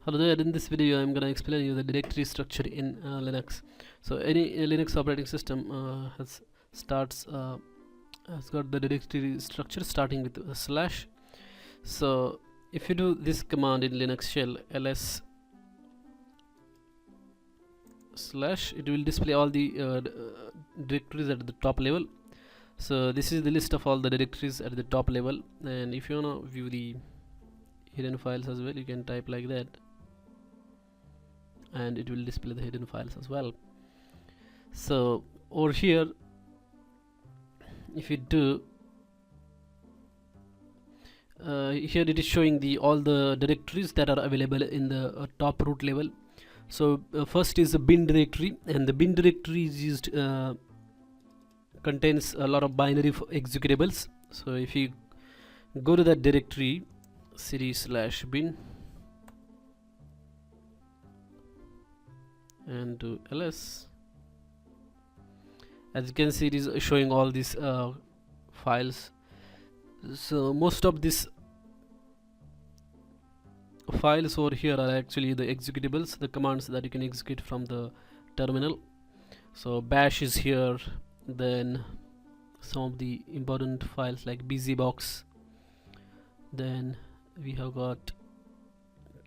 Hello there, in this video I'm gonna explain you the directory structure in Linux. So any Linux operating system has got the directory structure starting with a slash. So if you do this command in Linux shell ls slash, it will display all the directories at the top level. So this is the list of all the directories at the top level, and if you wanna view the hidden files as well, you can type like that and it will display the hidden files as well. So over here, if you do here, it is showing the all the directories that are available in the top root level. So first is the bin directory, and the bin directory is used contains a lot of binary executables. So if you go to that directory cd/bin and do ls, as you can see, it is showing all these files. So most of these files over here are actually the executables, the commands that you can execute from the terminal. So bash is here, then some of the important files like bzbox, then we have got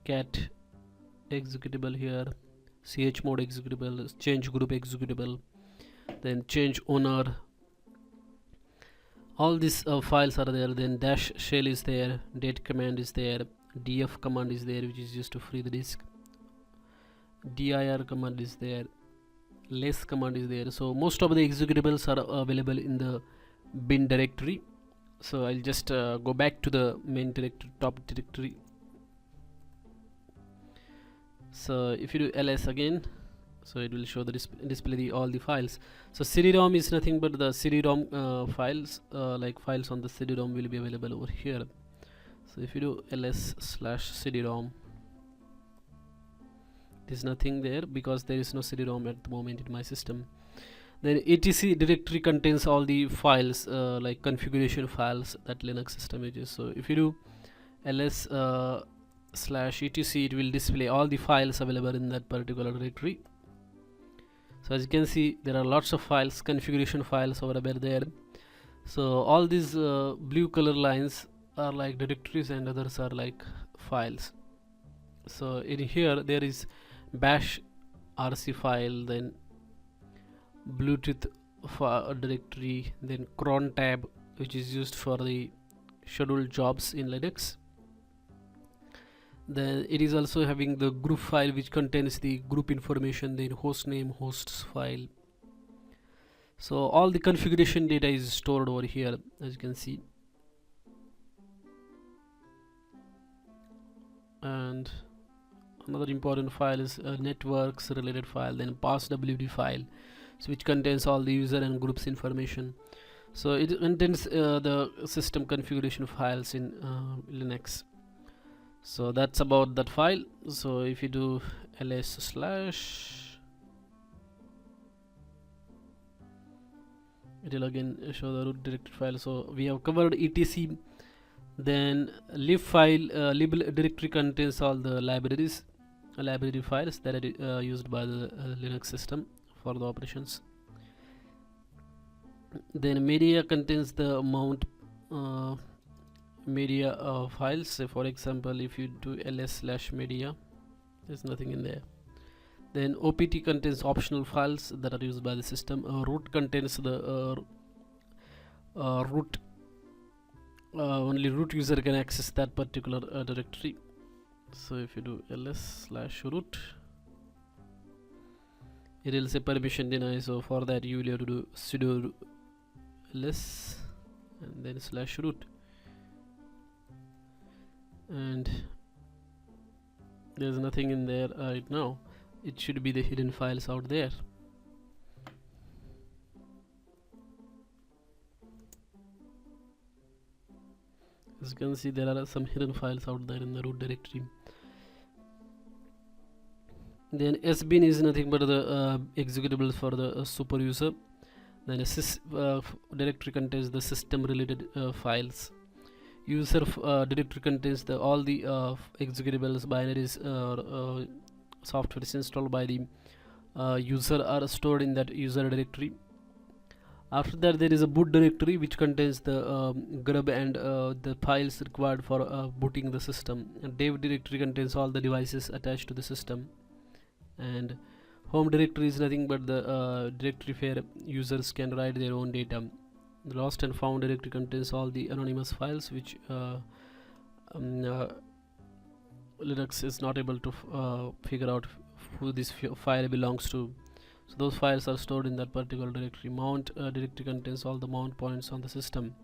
cat executable here, chmod executable, change group executable, then change owner. All these files are there. Then dash shell is there, date command is there, df command is there, which is used to free the disk, dir command is there, less command is there. So most of the executables are available in the bin directory. So I'll just go back to the main directory, top directory. So if you do ls again, so it will show the display all the files. So cd-rom is nothing but the cd-rom files, like files on the cd-rom will be available over here. So if you do ls/cd-rom, there's nothing there because there is no cd-rom at the moment in my system. Then etc directory contains all the files, like configuration files that Linux system uses. So if you do ls/etc, it will display all the files available in that particular directory. So as you can see, there are lots of files, configuration files over there. So all these blue color lines are like directories and others are like files. So in here there is bash rc file, then bluetooth directory, then cron tab, which is used for the scheduled jobs in Linux. Then it is also having the group file, which contains the group information, then host name, hosts file. So all the configuration data is stored over here, as you can see. And another important file is a networks related file, then passwd file, so which contains all the user and groups information. So it contains the system configuration files in Linux. So that's about that file. So if you do ls/, it will again show the root directory file. So we have covered etc. Then lib file, lib directory contains all the library files that are used by the Linux system for the operations. Then media contains the mount media files. So for example, if you do ls/media, there's nothing in there. Then opt contains optional files that are used by the system. Root contains the root, only root user can access that particular directory. So if you do ls/root, it will say permission deny. So for that you will have to do sudo ls and then /root, and there's nothing in there right now. It should be the hidden files out there. As you can see, there are some hidden files out there in the root directory. Then sbin is nothing but the executable for the super user. Then sys directory contains the system related files. user directory contains all the executables, binaries, softwares installed by the user are stored in that user directory. After that, there is a boot directory which contains the grub and the files required for booting the system, and dev directory contains all the devices attached to the system, and home directory is nothing but the directory where users can write their own data. The lost and found directory contains all the anonymous files which Linux is not able to figure out who this file belongs to. So those files are stored in that particular directory. Mount directory contains all the mount points on the system,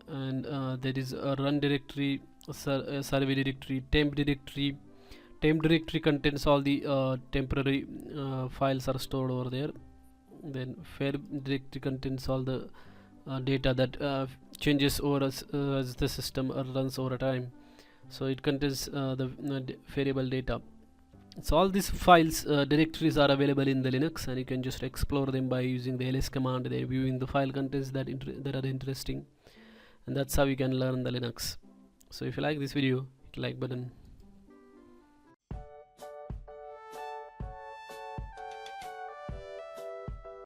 and there is a run directory, survey directory, temp directory. Temp directory contains all the temporary files are stored over there. Then fair directory contains all the data that changes over as the system runs over time. So it contains the variable data. So all these files directories are available in the Linux, and you can just explore them by using the ls command. They're viewing the file contents that are interesting, and that's how you can learn the Linux. So if you like this video, hit like button.